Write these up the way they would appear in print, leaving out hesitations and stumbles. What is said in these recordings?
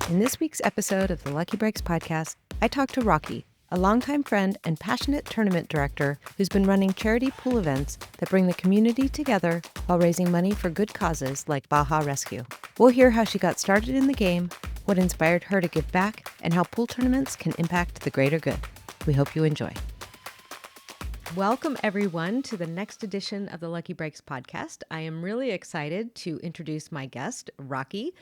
In this week's episode of the Lucky Breaks podcast, I talked to Rocky, a longtime friend and passionate tournament director who's been running charity pool events that bring the community together while raising money for good causes like Baja Rescue. We'll hear how she got started in the game, what inspired her to give back, and how pool tournaments can impact the greater good. We hope you enjoy. Welcome, everyone, to the next edition of the Lucky Breaks podcast. I am really excited to introduce my guest, Rocky.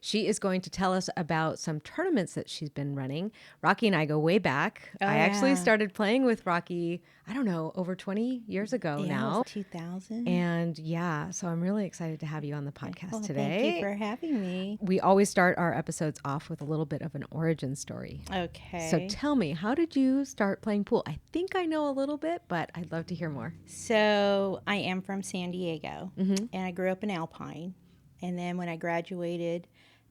She is going to tell us about some tournaments that she's been running. Rocky and I go way back. I actually started playing with Rocky, I don't know, over 20 years ago now. 2000. And yeah, so I'm really excited to have you on the podcast today. Thank you for having me. We always start our episodes off with a little bit of an origin story. Okay. So tell me, how did you start playing pool? I think I know a little bit, but I'd love to hear more. So I am from San Diego, and I grew up in Alpine. And then when I graduated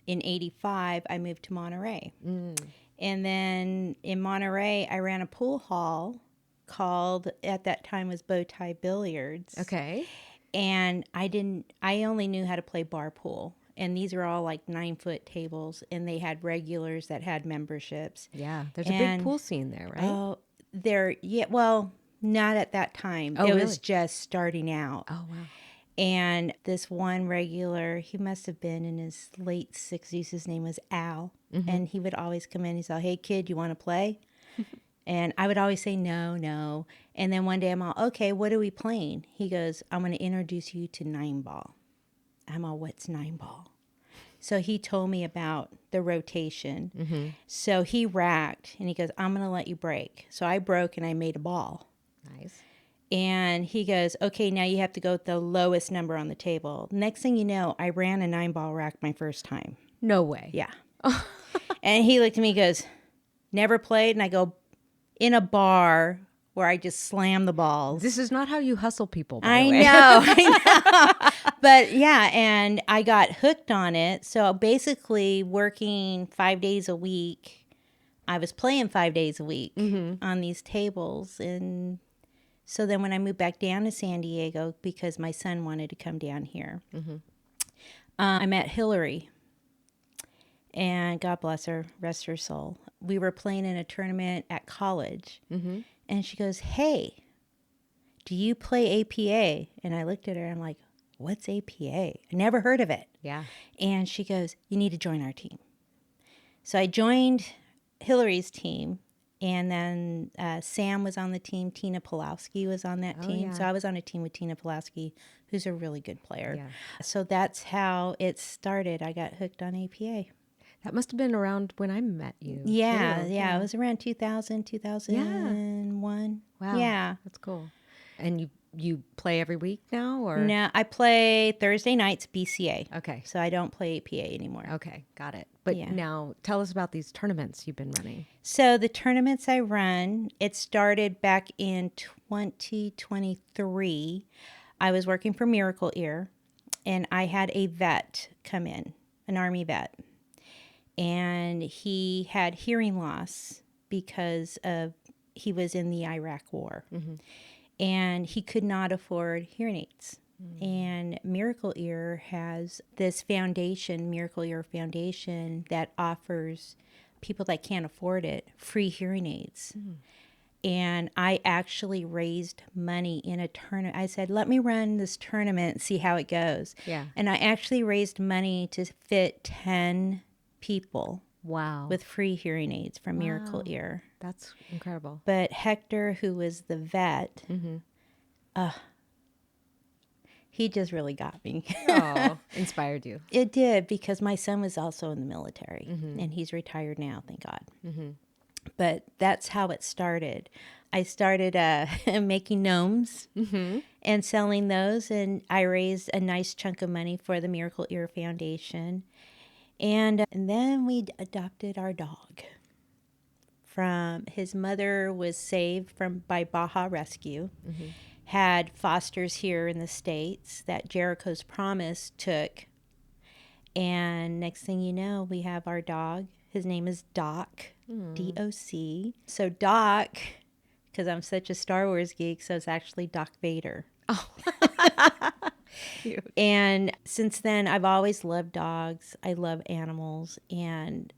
in 85, I moved to Monterey. And then in Monterey, I ran a pool hall called, at that time, was Bowtie Billiards. Okay. And I only knew how to play bar pool. And these are all like 9-foot tables, and they had regulars that had memberships. Yeah, there's a big pool scene there, right? Well, not at that time. Oh, it really? was just starting out. Oh, wow. And this one regular, he must have been in his late 60s. His name was Al. And he would always come in. He'd say, "Hey, kid, you want to play?" And I would always say, no. And then one day I'm all, "Okay, what are we playing?" He goes, "I'm going to introduce you to 9-ball. I'm all, "What's 9-ball?" So he told me about the rotation. So he racked, and he goes, "I'm going to let you break." So I broke, and I made a ball. Nice. And he goes, "Okay, now you have to go with the lowest number on the table." Next thing you know, I ran a 9-ball rack my first time. No way. Yeah. And he looked at me and goes, "Never played?" And I go, "In a bar where I just slam the balls." This is not how you hustle people, by I the way. know. But yeah, and I got hooked on it. So basically working 5 days a week, I was playing 5 days a week on these tables. And so then when I moved back down to San Diego, because my son wanted to come down here, I met Hillary. And God bless her, rest her soul. We were playing in a tournament at college. And she goes, "Hey, do you play APA?" And I looked at her and I'm like, "What's APA? I never heard of it." Yeah. And she goes, "You need to join our team." So I joined Hillary's team. And then Sam was on the team. Tina Pulowski was on that team. yeah. So I was on a team with Tina Pulowski, who's a really good player. Yeah. So that's how it started. I got hooked on APA. That must have been around when I met you. Yeah, too. yeah. It was around 2000, 2001. Wow. Yeah. That's cool. And you play every week now, or? No, I play Thursday nights BCA. Okay. So I don't play APA anymore. Okay. Got it. But Yeah. now tell us about these tournaments you've been running. So the tournaments I run, it started back in 2023. I was working for Miracle Ear, and I had a vet come in, an Army vet. And he had hearing loss because he was in the Iraq War. And he could not afford hearing aids. And Miracle Ear has this foundation, Miracle Ear Foundation, that offers people that can't afford it free hearing aids. And I actually raised money in a tournament. I said, "Let me run this tournament and see how it goes." Yeah. And I actually raised money to fit 10 people Wow. with free hearing aids from Miracle Ear. That's incredible. But Hector, who was the vet, he just really got me. Oh, inspired you. It did, because my son was also in the military, and he's retired now, thank God. But that's how it started. I started making gnomes and selling those, and I raised a nice chunk of money for the Miracle Ear Foundation. And then we adopted our dog. His mother was saved by Baja Rescue, had fosters here in the States that Jericho's Promise took. And next thing you know, we have our dog. His name is Doc, D-O-C. So Doc, because I'm such a Star Wars geek, so it's actually Doc Vader. Oh. Cute. And since then, I've always loved dogs. I love animals. And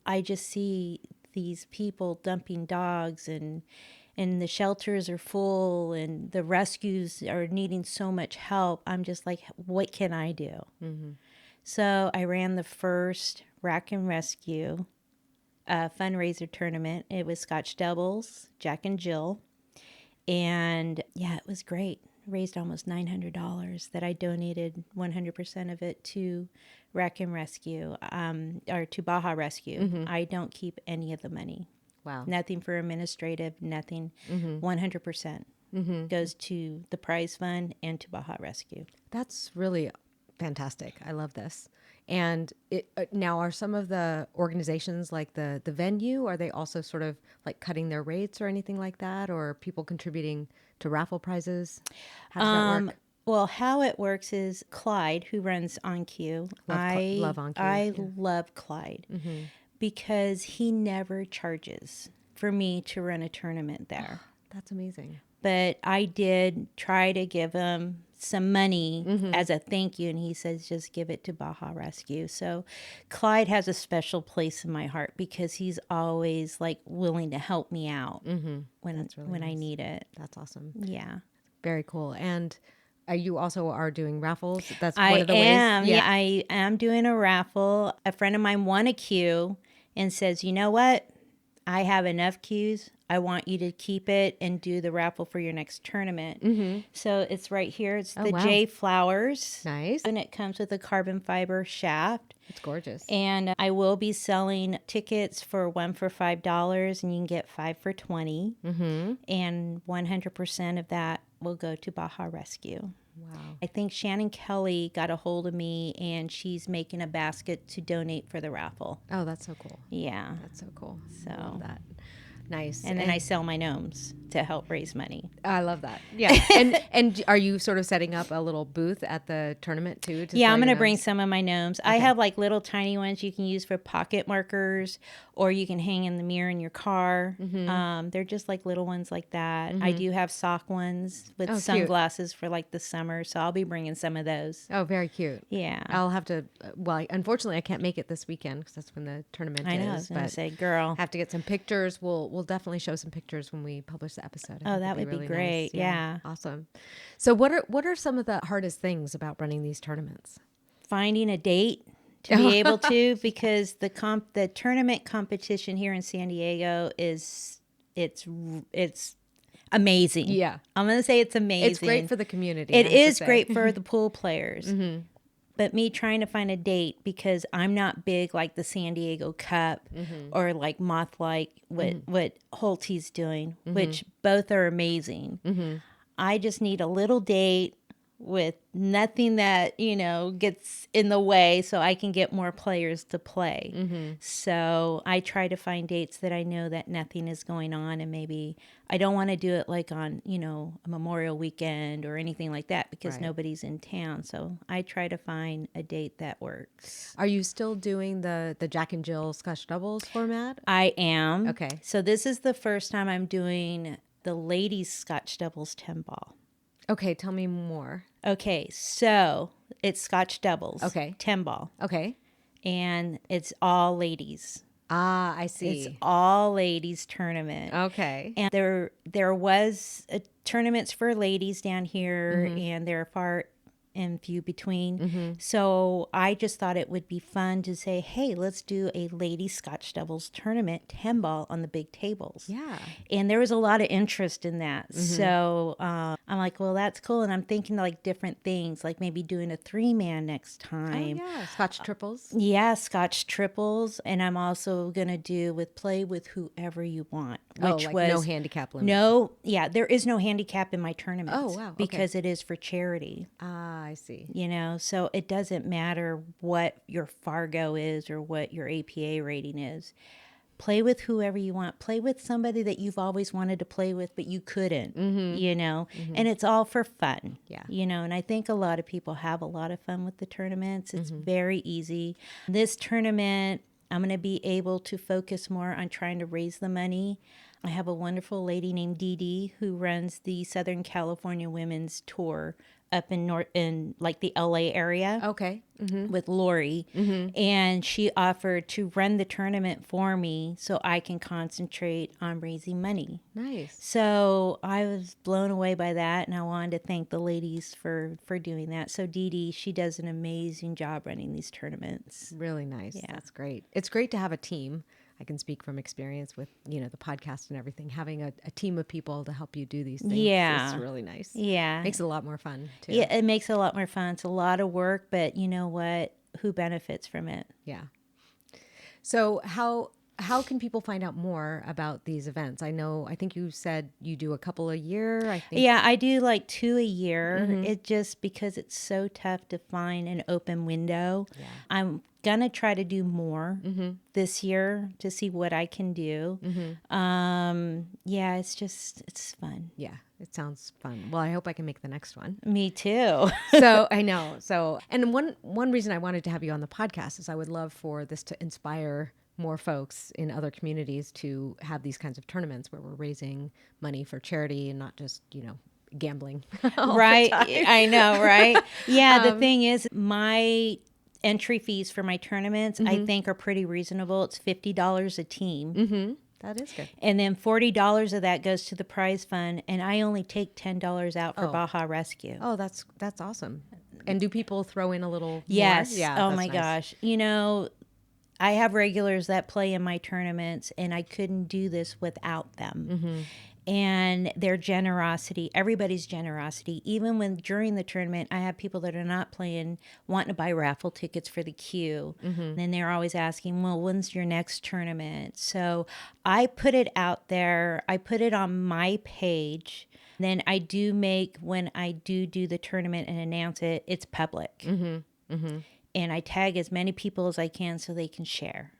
I just see these people dumping dogs, and the shelters are full, and the rescues are needing so much help. I'm just like, what can I do? So I ran the first Rack and Rescue fundraiser tournament. It was Scotch Doubles, Jack and Jill. And yeah, it was great. Raised almost $900 that I donated 100% of it to Rack and Rescue, or to Baja Rescue. I don't keep any of the money. Wow. Nothing for administrative, nothing. 100% goes to the prize fund and to Baja Rescue. That's really fantastic. I love this. And now, are some of the organizations like the venue, are they also sort of like cutting their rates or anything like that? Or are people contributing to raffle prizes? How does that work? Well, how it works is Clyde, who runs On Cue. Love On Cue. I love Clyde because he never charges for me to run a tournament there. That's amazing. But I did try to give him some money as a thank you, and he says just give it to Baja Rescue. So Clyde has a special place in my heart because he's always like willing to help me out when I need it. That's awesome. Yeah. Very cool. And you also are doing raffles? That's I one of the am. ways? Yeah, I am doing a raffle. A friend of mine won a queue and says, you know what? I have enough queues. I want you to keep it and do the raffle for your next tournament. So it's right here. It's the wow. J Flowers. Nice. And it comes with a carbon fiber shaft. It's gorgeous. And I will be selling tickets for one for $5, and you can get 5 for $20. And 100% of that will go to Baja Rescue. Wow. I think Shannon Kelly got a hold of me, and she's making a basket to donate for the raffle. Oh, that's so cool. Yeah. That's so cool. So I love that. Nice. And then I sell my gnomes to help raise money. I love that. Yeah. and are you sort of setting up a little booth at the tournament too? Yeah, I'm going to bring some of my gnomes. Okay. I have like little tiny ones you can use for pocket markers, or you can hang in the mirror in your car. They're just like little ones like that. I do have sock ones with sunglasses for like the summer, so I'll be bringing some of those. Oh, very cute. Yeah. I'll have to, unfortunately I can't make it this weekend because that's when the tournament is. I know, I was going to say, girl. Have to get some pictures. We'll definitely show some pictures when we publish the episode. Oh, that would be really great. Nice. Yeah. Awesome. So what are some of the hardest things about running these tournaments? Finding a date to be able to, because the tournament competition here in San Diego it's amazing. Yeah. I'm going to say it's amazing. It's great for the community. It is great for the pool players. But me trying to find a date, because I'm not big like the San Diego Cup or like Moth-like what Holtby's doing, which both are amazing. I just need a little date with nothing that, gets in the way so I can get more players to play. So I try to find dates that I know that nothing is going on, and maybe I don't want to do it like on, a Memorial weekend or anything like that, because nobody's in town. So I try to find a date that works. Are you still doing the Jack and Jill Scotch Doubles format? I am. Okay. So this is the first time I'm doing the ladies Scotch Doubles 10 ball. Okay, tell me more. Okay, so it's Scotch Doubles. Okay. 10 ball. Okay. And it's all ladies. Ah, I see. It's all ladies tournament. Okay. And there was tournaments for ladies down here, and they're far and few between. So I just thought it would be fun to say, hey, let's do a ladies Scotch Doubles tournament 10 ball on the big tables. Yeah. And there was a lot of interest in that. So I'm like, well, that's cool. And I'm thinking like different things, like maybe doing a 3-man next time. Oh, yeah. Scotch triples. Yeah, Scotch triples. And I'm also going to do play with whoever you want. Which was no handicap limit. No, yeah, there is no handicap in my tournaments. Oh, wow. Okay. Because it is for charity. Ah, I see. So it doesn't matter what your Fargo is or what your APA rating is. Play with whoever you want. Play with somebody that you've always wanted to play with, but you couldn't, and it's all for fun. Yeah. And I think a lot of people have a lot of fun with the tournaments. It's very easy. This tournament, I'm going to be able to focus more on trying to raise the money. I have a wonderful lady named Dee Dee who runs the Southern California Women's Tour up in like the LA area. Okay. With Lori, and she offered to run the tournament for me so I can concentrate on raising money. Nice. So I was blown away by that, and I wanted to thank the ladies for doing that. So Dee Dee, she does an amazing job running these tournaments. Really nice. Yeah. That's great. It's great to have a team. I can speak from experience with, the podcast and everything. Having a team of people to help you do these things is really nice. Yeah. Makes it a lot more fun, too. Yeah, it makes it a lot more fun. It's a lot of work, but you know what? Who benefits from it? Yeah. So how can people find out more about these events? I think you said you do a couple a year, I think. Yeah, I do like 2 a year. It just because it's so tough to find an open window. Yeah. I'm going to try to do more this year to see what I can do. Yeah, it's fun. Yeah, it sounds fun. Well, I hope I can make the next one. Me too. So I know. So, and one reason I wanted to have you on the podcast is I would love for this to inspire more folks in other communities to have these kinds of tournaments where we're raising money for charity and not just, gambling. Right. I know, right? Yeah, the thing is, my entry fees for my tournaments, I think, are pretty reasonable. It's $50 a team. That is good. And then $40 of that goes to the prize fund, and I only take $10 out for Baja Rescue. Oh, that's awesome. And do people throw in a little Yes. more? Yeah. Oh my gosh. I have regulars that play in my tournaments, and I couldn't do this without them. And their generosity, everybody's generosity, even when during the tournament, I have people that are not playing, wanting to buy raffle tickets for the queue. And then they're always asking, well, when's your next tournament? So I put it out there. I put it on my page. Then I do make, when I do the tournament and announce it, it's public. And I tag as many people as I can so they can share.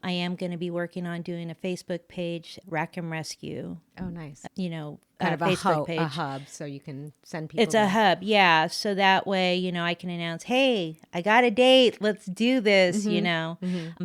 I am going to be working on doing a Facebook page, Rack and Rescue. Oh, nice. Kind of Facebook a hub, so you can send people. It's a hub, yeah. So that way, I can announce, hey, I got a date. Let's do this,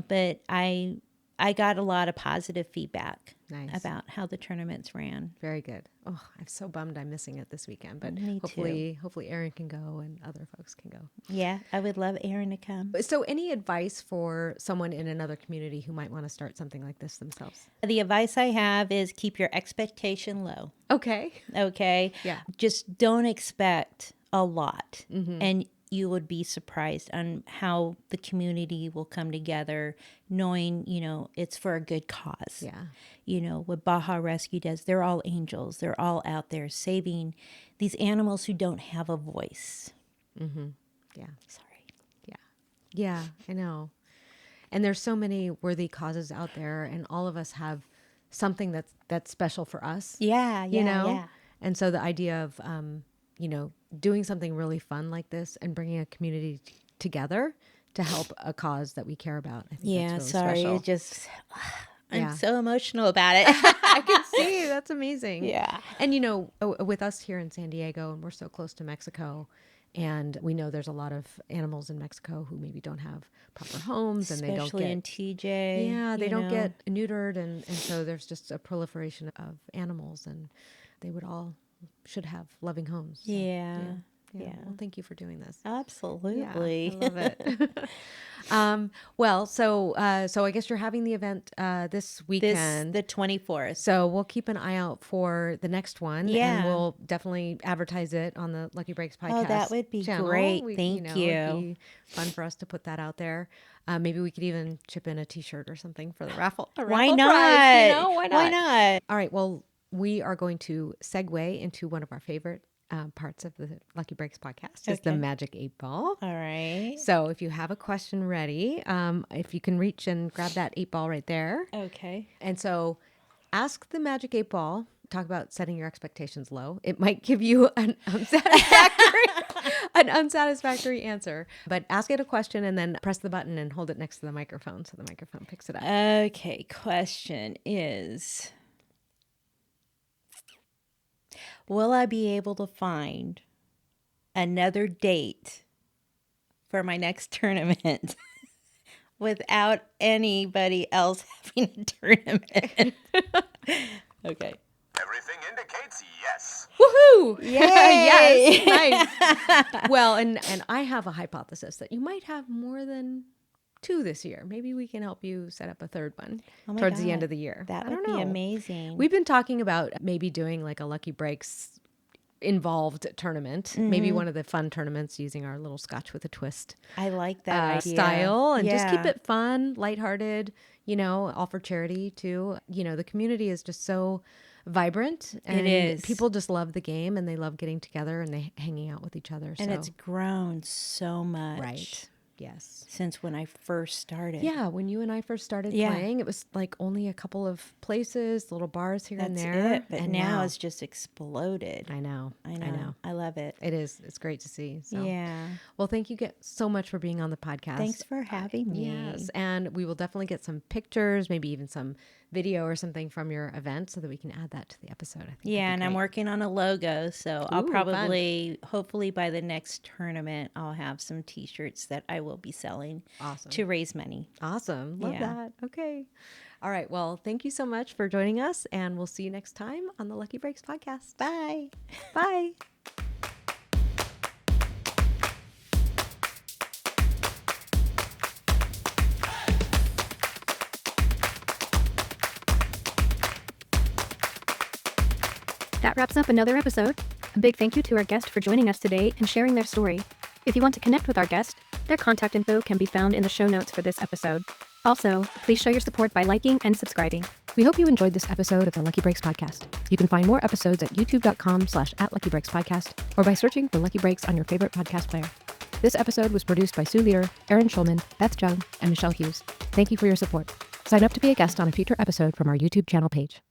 But I got a lot of positive feedback about how the tournaments ran. Very good. Oh, I'm so bummed I'm missing it this weekend, but Me hopefully Aaron can go and other folks can go. Yeah, I would love Aaron to come. So any advice for someone in another community who might want to start something like this themselves? The advice I have is keep your expectation low. Okay. Yeah. Just don't expect a lot. And you would be surprised on how the community will come together, knowing, it's for a good cause. Yeah. What Baja Rescue does, they're all angels. They're all out there saving these animals who don't have a voice. Yeah. Sorry. Yeah. Yeah, I know. And there's so many worthy causes out there, and all of us have something that's special for us. Yeah. Yeah. And so the idea of, doing something really fun like this and bringing a community together to help a cause that we care about. I think that's really special. It just, I'm so emotional about it. I can see. That's amazing. Yeah. And, with us here in San Diego, and we're so close to Mexico, and we know there's a lot of animals in Mexico who maybe don't have proper homes, and they don't get, in TJ. Yeah, they don't get neutered, and so there's just a proliferation of animals, and they should have loving homes. So, Yeah. Well, thank you for doing this. Absolutely. Yeah, I love it. Well, so I guess you're having the event this weekend, the 24th. So we'll keep an eye out for the next one. Yeah. And we'll definitely advertise it on the Lucky Breaks podcast. Oh, that would be channel. great. Thank you. It'd be fun for us to put that out there. Maybe we could even chip in a T-shirt or something for the raffle. Why not? Prize, why not? Why not? All right. Well, we are going to segue into one of our favorite parts of the Lucky Breaks podcast is the Magic 8 Ball. All right. So if you have a question ready, if you can reach and grab that 8 ball right there. Okay. And so ask the Magic 8 Ball, talk about setting your expectations low. It might give you an unsatisfactory answer, but ask it a question and then press the button and hold it next to the microphone so the microphone picks it up. Okay. Question is, will I be able to find another date for my next tournament without anybody else having a tournament? Okay. Everything indicates yes. Woohoo! Yay! Yes, nice. Well, and I have a hypothesis that you might have more than 2 this year. Maybe we can help you set up a 3rd one Oh my towards the end God. of the year. That I would don't be know. amazing. We've been talking about maybe doing like a Lucky Breaks involved tournament, maybe one of the fun tournaments using our little Scotch with a twist I like that idea. style, and just keep Yeah. it fun, lighthearted, all for charity too. The community is just so vibrant, and is. people just love the game, and they love getting together and they hanging out with each other. And so it's grown so much. right. Yes. Since when I first started. Yeah, when you and I first started Yeah. playing, it was like only a couple of places, little bars here and That's there. it. But and now it's just exploded. I know. I know. I love it. It is. It's great to see. So. Yeah. Well, thank you so much for being on the podcast. Thanks for having me. Yes. And we will definitely get some pictures, maybe even some video or something from your event so that we can add that to the episode. I think that'd Yeah, be and I'm great. working on a logo, so I'll Ooh, probably, hopefully by the next tournament, I'll have some T-shirts that I will be selling Awesome. to raise money. Awesome. Love Yeah. that. Okay. All right. Well, thank you so much for joining us, and we'll see you next time on the Lucky Breaks podcast. Bye. Bye. That wraps up another episode. A big thank you to our guest for joining us today and sharing their story. If you want to connect with our guest, their contact info can be found in the show notes for this episode. Also, please show your support by liking and subscribing. We hope you enjoyed this episode of the Lucky Breaks podcast. You can find more episodes at youtube.com/@LuckyBreaksPodcast or by searching for Lucky Breaks on your favorite podcast player. This episode was produced by Sue Lear, Aaron Schulman, Beth Jung, and Michelle Hughes. Thank you for your support. Sign up to be a guest on a future episode from our YouTube channel page.